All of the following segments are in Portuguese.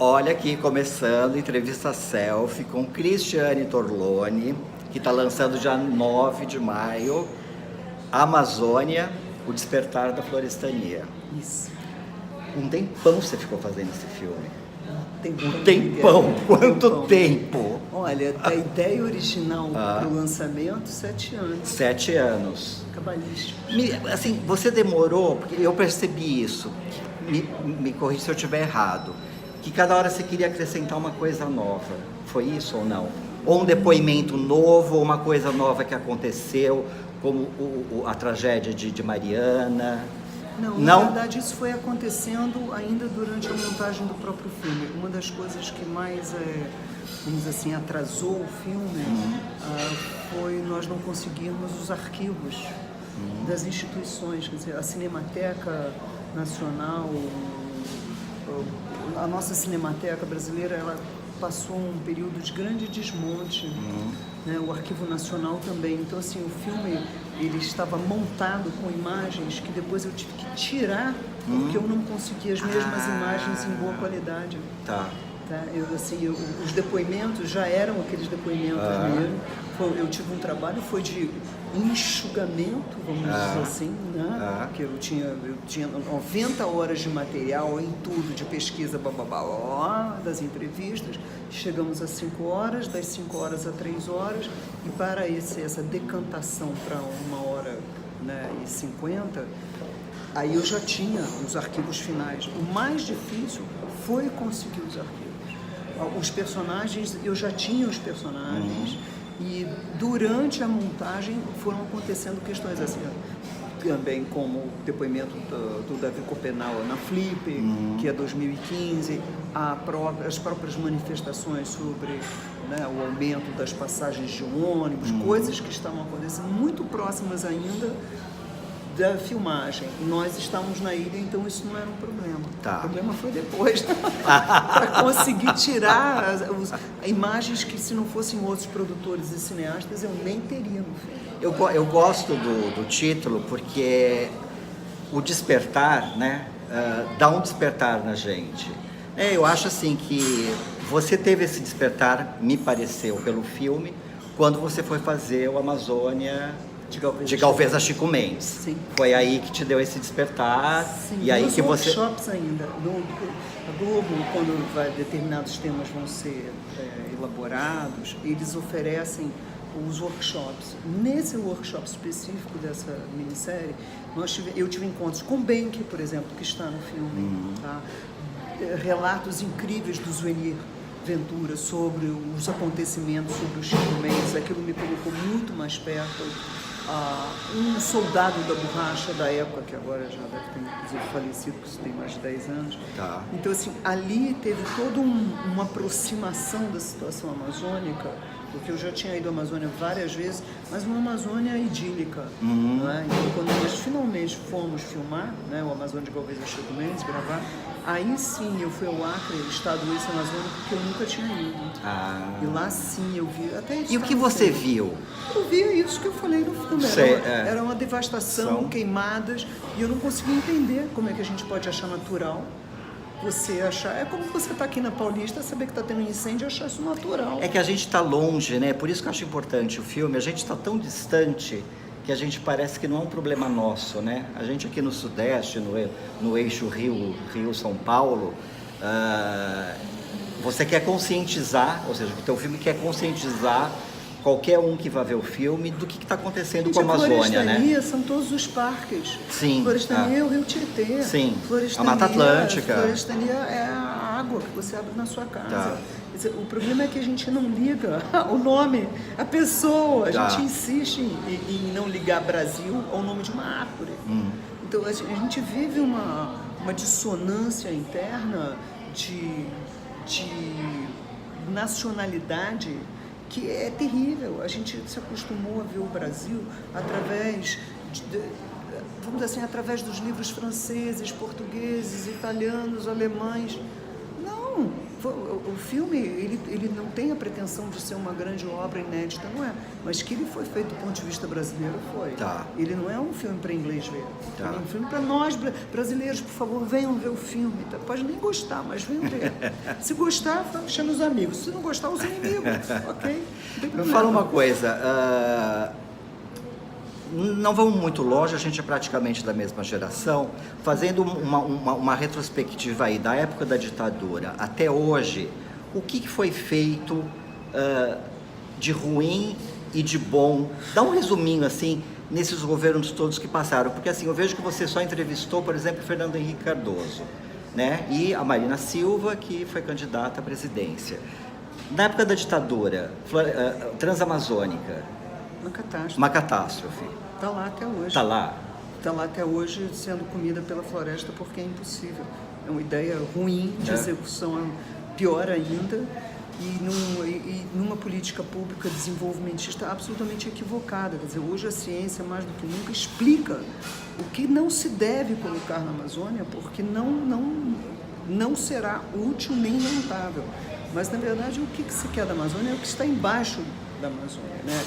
Olha aqui, começando, entrevista selfie com Cristiane Torlone, que está lançando dia 9 de maio, Amazônia, o Despertar da Florestania. Isso. Um tempão você ficou fazendo esse filme. Um tempão? Quanto tempo? Olha, da ideia original para o lançamento, 7 anos. 7 anos. Cabalístico. Assim, você demorou, porque eu percebi isso, me corrija se eu estiver errado, que cada hora você queria acrescentar uma coisa nova. Foi isso ou não? Ou um depoimento novo, ou uma coisa nova que aconteceu, como a tragédia de Mariana? Não, na verdade isso foi acontecendo ainda durante a montagem do próprio filme. Uma das coisas que mais, vamos dizer assim, atrasou o filme foi nós não conseguirmos os arquivos das instituições, quer dizer, a Cinemateca Nacional, a nossa Cinemateca brasileira, ela passou um período de grande desmonte, né? O Arquivo Nacional também. Então, assim, o filme ele estava montado com imagens que depois eu tive que tirar porque eu não conseguia as mesmas imagens em boa qualidade. Tá. Os depoimentos já eram aqueles depoimentos mesmo. Eu tive um trabalho, foi de enxugamento, vamos dizer assim, né? Porque eu tinha 90 horas de material em tudo, de pesquisa, das entrevistas. Chegamos a 5 horas, das 5 horas a 3 horas, e para essa decantação para 1h, né, e 50, aí eu já tinha os arquivos finais. O mais difícil foi conseguir os arquivos. Os personagens, eu já tinha os personagens, e durante a montagem foram acontecendo questões assim, também como o depoimento do Davi Copenau na Flip, que é 2015, as próprias manifestações sobre, né, o aumento das passagens de ônibus, coisas que estavam acontecendo muito próximas ainda da filmagem. Nós estávamos na ilha, então isso não era um problema. Tá. O problema foi depois, para conseguir tirar as imagens que, se não fossem outros produtores e cineastas, eu nem teria no filme. Eu gosto do título porque o despertar, né, dá um despertar na gente. Eu acho assim que você teve esse despertar, me pareceu, pelo filme, quando você foi fazer o Amazônia de Galvez a Chico Mendes. Sim. Foi aí que te deu esse despertar. Sim, e aí nos que você workshops ainda. A Globo, quando determinados temas vão ser elaborados, eles oferecem os workshops. Nesse workshop específico dessa minissérie, eu tive encontros com Benck, por exemplo, que está no filme. Tá? Relatos incríveis do Zuenir Ventura sobre os acontecimentos, sobre o Chico Mendes. Aquilo me colocou muito mais perto. Um soldado da borracha da época, que agora já deve ter inclusive falecido, porque isso tem mais de 10 anos. Tá. Então, assim, ali teve toda uma aproximação da situação amazônica, porque eu já tinha ido à Amazônia várias vezes, mas uma Amazônia idílica. Né? Então, quando nós finalmente fomos filmar, né, o Amazônia de Galvez a Chico Mendes, gravar, aí sim eu fui ao Acre, estado esse amazônico, que eu nunca tinha ido. E lá sim eu vi. Até isso. E o que você viu? Eu via isso que eu falei no filme. Era uma devastação, queimadas, e eu não conseguia entender como é que a gente pode achar natural. Você achar, é como você está aqui na Paulista, saber que está tendo um incêndio e achar isso natural. É que a gente está longe, né? Por isso que eu acho importante o filme. A gente está tão distante que a gente parece que não é um problema nosso, né? A gente aqui no Sudeste, no eixo Rio-São Paulo, você quer conscientizar, ou seja, o teu filme quer conscientizar qualquer um que vai ver o filme do que está acontecendo com a Amazônia, né? Florestania são todos os parques. Sim. Florestania é o Rio Tietê. Sim. Florestania, a Mata Atlântica. Florestania é a água que você abre na sua casa. Tá. O problema é que a gente não liga o nome, a pessoa. A gente insiste em não ligar Brasil ao nome de uma árvore. Então a gente vive uma dissonância interna de nacionalidade que é terrível. A gente se acostumou a ver o Brasil através vamos dizer assim, através dos livros franceses, portugueses, italianos, alemães. Não, O filme, ele não tem a pretensão de ser uma grande obra inédita, não é? Mas que ele foi feito do ponto de vista brasileiro, foi. Tá. Ele não é um filme para inglês ver. Tá. Ele é um filme para nós, brasileiros, por favor, venham ver o filme. Tá? Pode nem gostar, mas venham ver. Se gostar, chama os amigos. Se não gostar, os inimigos. Ok? Me fala uma coisa, não vamos muito longe, a gente é praticamente da mesma geração, fazendo uma retrospectiva aí da época da ditadura até hoje, o que foi feito de ruim e de bom? Dá um resuminho assim, nesses governos todos que passaram, porque assim, eu vejo que você só entrevistou, por exemplo, Fernando Henrique Cardoso, né? E a Marina Silva, que foi candidata à presidência. Na época da ditadura, Transamazônica, uma catástrofe. uma catástrofe. Está lá até hoje. Está lá. Está lá até hoje sendo comida pela floresta porque é impossível. É uma ideia ruim de execução, pior ainda, e numa política pública desenvolvimentista absolutamente equivocada. Quer dizer, hoje a ciência, mais do que nunca, explica o que não se deve colocar na Amazônia, porque não será útil nem rentável. Mas, na verdade, o que se quer da Amazônia é o que está embaixo da Amazônia, né?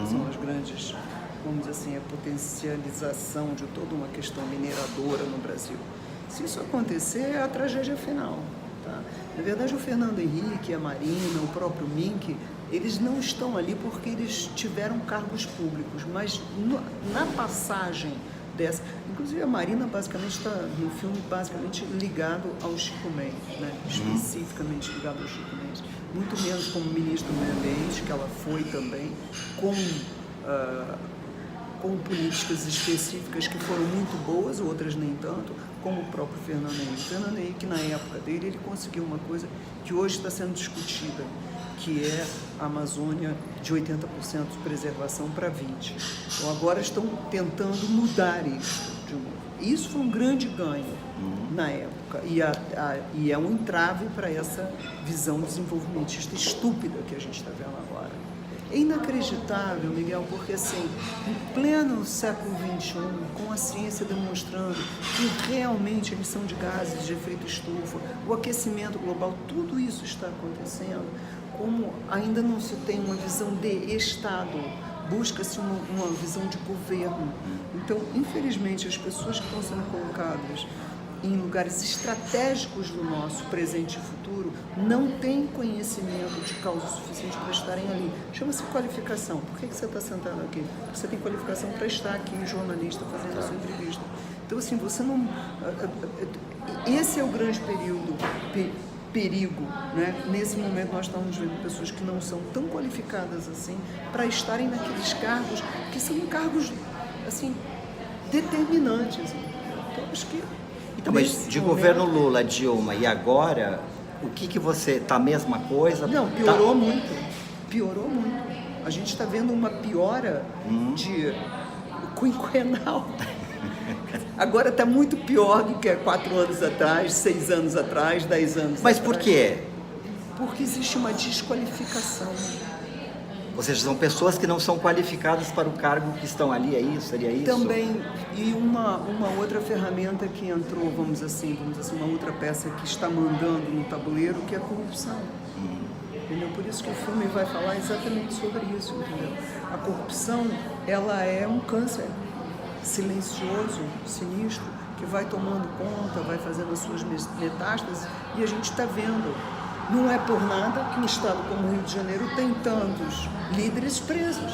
São as grandes, vamos dizer assim, a potencialização de toda uma questão mineradora no Brasil. Se isso acontecer, é a tragédia final. Tá? Na verdade, o Fernando Henrique, a Marina, o próprio Mink, eles não estão ali porque eles tiveram cargos públicos, mas na passagem dessa... Inclusive, a Marina basicamente está no filme basicamente ligado ao Chico Mendes, né? Especificamente ligado ao Chico Mendes. Muito menos como ministro do Meio Ambiente, que ela foi também, com políticas específicas que foram muito boas, outras nem tanto, como o próprio Fernando Henrique. Fernando Henrique, na época dele, ele conseguiu uma coisa que hoje está sendo discutida, que é a Amazônia de 80% de preservação para 20%. Então, agora estão tentando mudar isso de novo. Isso foi um grande ganho na época, e é um entrave para essa visão desenvolvimentista estúpida que a gente está vendo agora. É inacreditável, Miguel, porque assim, em pleno século XXI, com a ciência demonstrando que realmente a emissão de gases de efeito estufa, o aquecimento global, tudo isso está acontecendo, como ainda não se tem uma visão de Estado, busca-se uma visão de governo. Então, infelizmente, as pessoas que estão sendo colocadas em lugares estratégicos do nosso presente e futuro, não têm conhecimento de causa suficiente para estarem ali. Chama-se qualificação. Por que você está sentado aqui? Porque você tem qualificação para estar aqui, jornalista, fazendo a sua entrevista. Então, assim, você não... Esse é o grande perigo, né? Nesse momento nós estamos vendo pessoas que não são tão qualificadas assim para estarem naqueles cargos que são cargos, assim, determinantes. Então, acho que... Então, mas de governo Lula, Dilma e agora, o que você... Está a mesma coisa? Não, piorou muito. Piorou muito. A gente está vendo uma piora de quinquenal. Agora está muito pior do que há 4 anos atrás, 6 anos atrás, 10 anos Mas atrás. por quê? Porque existe uma desqualificação. Ou seja, são pessoas que não são qualificadas para o cargo que estão ali, é isso? Seria isso? Também, e uma outra ferramenta que entrou, vamos dizer assim, uma outra peça que está mandando no tabuleiro, que é a corrupção. Entendeu? Por isso que o filme vai falar exatamente sobre isso, entendeu? A corrupção, ela é um câncer silencioso, sinistro, que vai tomando conta, vai fazendo as suas metástases, e a gente está vendo. Não é por nada que um estado como o Rio de Janeiro tem tantos líderes presos.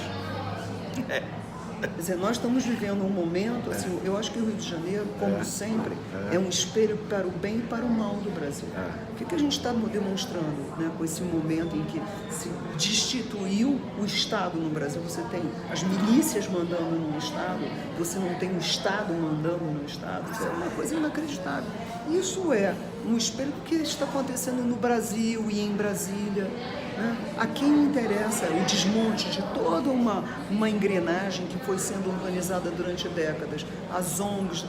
Quer dizer, nós estamos vivendo um momento, assim, eu acho que o Rio de Janeiro, como sempre, é um espelho para o bem e para o mal do Brasil. O que a gente está demonstrando, né, com esse momento em que se destituiu o Estado no Brasil? Você tem as milícias mandando no Estado, você não tem o Estado mandando no Estado. Isso é uma coisa inacreditável. Isso é um espelho do que está acontecendo no Brasil e em Brasília. Né? A quem interessa o desmonte de toda uma engrenagem que foi sendo organizada durante décadas. As ONGs.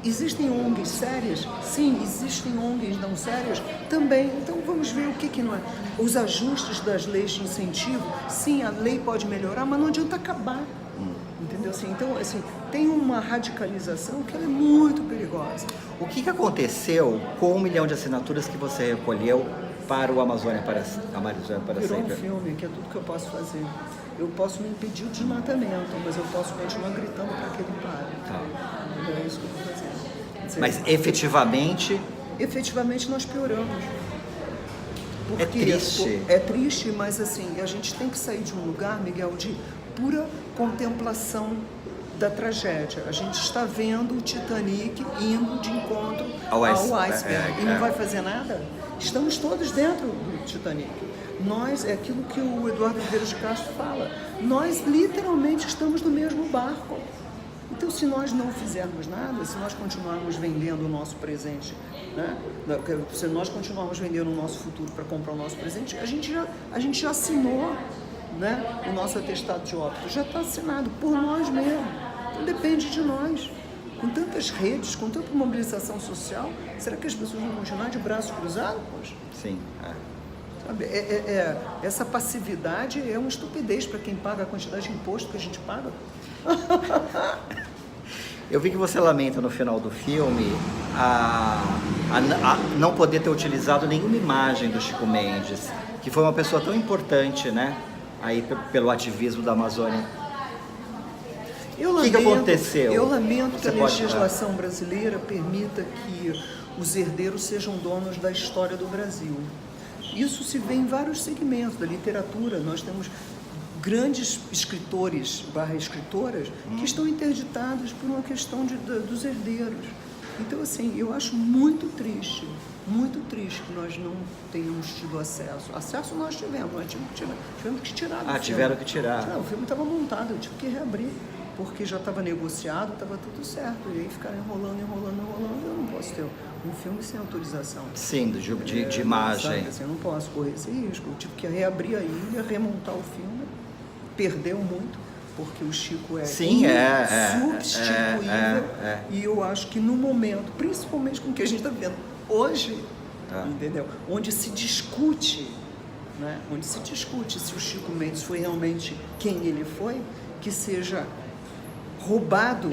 Existem ONGs sérias? Sim. Existem ONGs não sérias? Também. Então vamos ver o que não é. Os ajustes das leis de incentivo, sim, a lei pode melhorar, mas não adianta acabar. Entendeu? Assim, então, assim, tem uma radicalização que ela é muito perigosa. O que aconteceu com 1 milhão de assinaturas que você recolheu para o Amazônia para Virou um sempre. filme, que é tudo que eu posso fazer. Eu posso me impedir o desmatamento, mas eu posso continuar gritando para que ele pare. Tá. É isso que eu vou fazer. Quer dizer, Mas efetivamente efetivamente nós pioramos. é triste. É triste, mas assim, a gente tem que sair de um lugar, Miguel, de pura contemplação da tragédia. A gente está vendo o Titanic indo de encontro ao iceberg. E não vai fazer nada? Estamos todos dentro do Titanic. Nós, é aquilo que o Eduardo Ribeiro de Castro fala, nós literalmente estamos no mesmo barco. Então, se nós não fizermos nada, se nós continuarmos vendendo o nosso presente, né? Se nós continuarmos vendendo o nosso futuro para comprar o nosso presente, a gente já assinou, né? O nosso atestado de óbito, já está assinado por nós mesmos. Então, depende de nós. Com tantas redes, com tanta mobilização social, será que as pessoas vão continuar de braço cruzado? Poxa? Sim. Sabe, essa passividade é uma estupidez para quem paga a quantidade de imposto que a gente paga. Eu vi que você lamenta no final do filme a não poder ter utilizado nenhuma imagem do Chico Mendes, que foi uma pessoa tão importante, né? Aí pelo ativismo da Amazônia. O que aconteceu? Eu lamento que a legislação brasileira permita que os herdeiros sejam donos da história do Brasil. Isso se vê em vários segmentos da literatura. Nós temos grandes escritores / escritoras que estão interditados por uma questão dos herdeiros. Então, assim, eu acho muito triste que nós não tenhamos tido acesso. Acesso nós tivemos, nós tivemos que tirar do filme. Tiveram que tirar. Não, o filme estava montado, eu tive que reabrir, porque já estava negociado, estava tudo certo. E aí ficaram enrolando, eu não posso ter um filme sem autorização. Sim, de imagem. Sabe, assim, eu não posso correr esse risco. Eu tive que reabrir a ilha, remontar o filme. Perdeu muito, porque o Chico é insubstituível. E eu acho que no momento, principalmente com o que a gente está vendo hoje, entendeu? Onde se discute, né? Onde se discute se o Chico Mendes foi realmente quem ele foi, que seja roubado,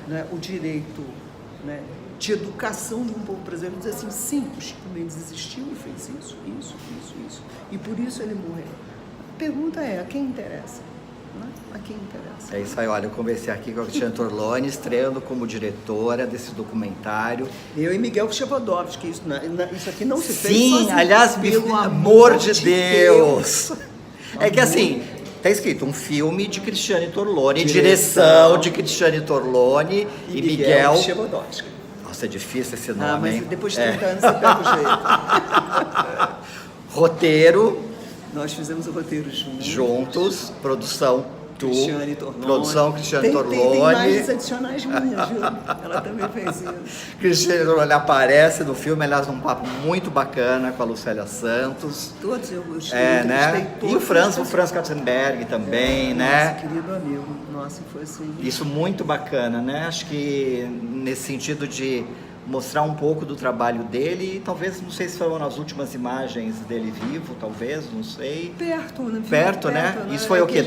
né, o direito, né, de educação de um povo brasileiro, dizer assim, sim, o Chico Mendes existiu e fez isso, e por isso ele morreu. A pergunta é, a quem interessa? Né? A quem interessa? É isso aí, olha, eu conversei aqui com a Cristiane Torloni, estreando como diretora desse documentário. Eu e Miguel Przewodowski, isso aqui não se fez Sim, sozinho, aliás, pelo amor de Deus! É que assim, tá escrito um filme de Cristiane Torloni, direção de Cristiane Torloni e Miguel Przewodowski. Nossa, é difícil esse nome, mas hein? depois de 30 anos você pega o jeito. Roteiro. Nós fizemos o roteiro juntos, produção Cristiane Torloni. Produção Cristiane Torloni. Tem imagens adicionais minhas, viu? Ela também fez isso. Cristiane Torloni aparece no filme, aliás, num papo muito bacana com a Lucélia Santos. Todos eu gostei. Né? E o Franz Katzenberg também, né? Nosso querido amigo. Nossa, foi assim. Isso muito bacana, né? Acho que nesse sentido de mostrar um pouco do trabalho dele e talvez, não sei se foram nas últimas imagens dele vivo, talvez, não sei. Perto, né? Isso foi o quê?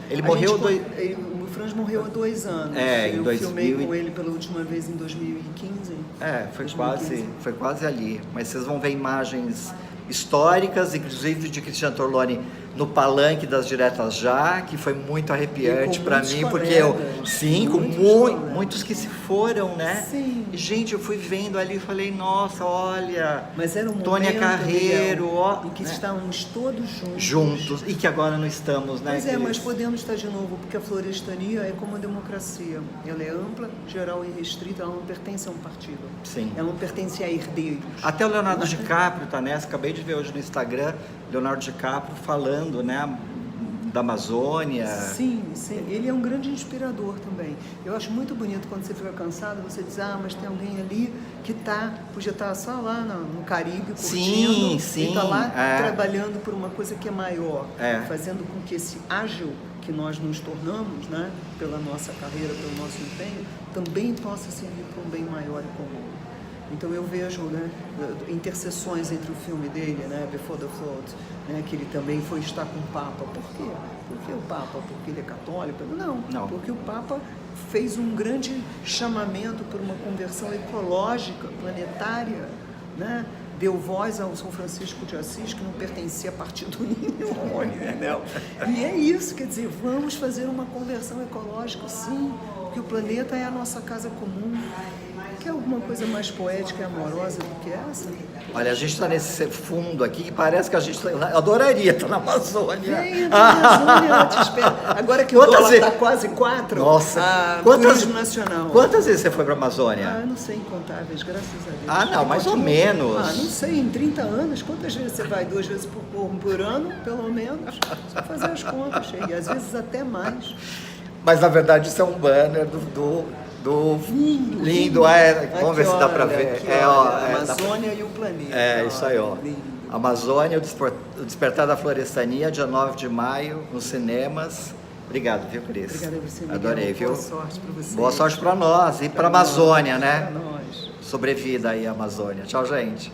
Ele morreu... O Franz morreu há 2 anos. Eu filmei com ele pela última vez em 2015. Foi quase ali. Mas vocês vão ver imagens históricas, inclusive de Cristiane Torloni no palanque das Diretas Já, que foi muito arrepiante para mim, porque muitos que se foram, né? Sim. E, gente, eu fui vendo ali e falei, nossa, olha, mas era um Tônia Carreiro, em que estávamos todos juntos, e que agora não estamos, né? Mas podemos estar de novo, porque a florestania é como a democracia, ela é ampla, geral e restrita, ela não pertence a um partido. Sim. Ela não pertence a herdeiros. Até o Leonardo DiCaprio tá nessa, acabei de ver hoje no Instagram, Leonardo DiCaprio falando, né, da Amazônia. Sim, ele é um grande inspirador também. Eu acho muito bonito quando você fica cansado, você diz, mas tem alguém ali que podia estar só lá no Caribe, curtindo, e está lá trabalhando por uma coisa que é maior, fazendo com que esse ágil que nós nos tornamos, né, pela nossa carreira, pelo nosso empenho, também possa servir para um bem maior e comum. Então eu vejo, né, interseções entre o filme dele, né, Before the Flood, né, que ele também foi estar com o Papa. Por quê? Por que o Papa? Porque ele é católico? Não, porque o Papa fez um grande chamamento por uma conversão ecológica, planetária, né, deu voz ao São Francisco de Assis, que não pertencia a partido nenhum, entendeu? E é isso, quer dizer, vamos fazer uma conversão ecológica, sim, porque o planeta é a nossa casa comum. Quer alguma coisa mais poética e amorosa do que essa? Olha, a gente está nesse fundo aqui que parece que a gente adoraria estar na Amazônia. Venha na Amazônia, eu te espero. Agora que o dólar está quase 4, nossa, turismo nacional. Quantas vezes você foi para a Amazônia? Eu não sei incontáveis, graças a Deus. Ah, não, mais ou menos. Não sei, em 30 anos, quantas vezes você vai? 2 vezes por ano, pelo menos? Só fazer as contas, e às vezes até mais. Mas na verdade isso é um banner do lindo. Vamos ver se dá para ver. Aqui, a Amazônia e o planeta. É, isso aí, ó. Lindo. Amazônia, o Despertar da Florestania, dia 9 de maio, nos cinemas. Obrigado, viu, Cris? Obrigada a você, Miguel. Adorei, viu? Boa sorte para você. Boa sorte para nós e para a Amazônia, né? Para nós. Sobrevida aí a Amazônia. Tchau, gente.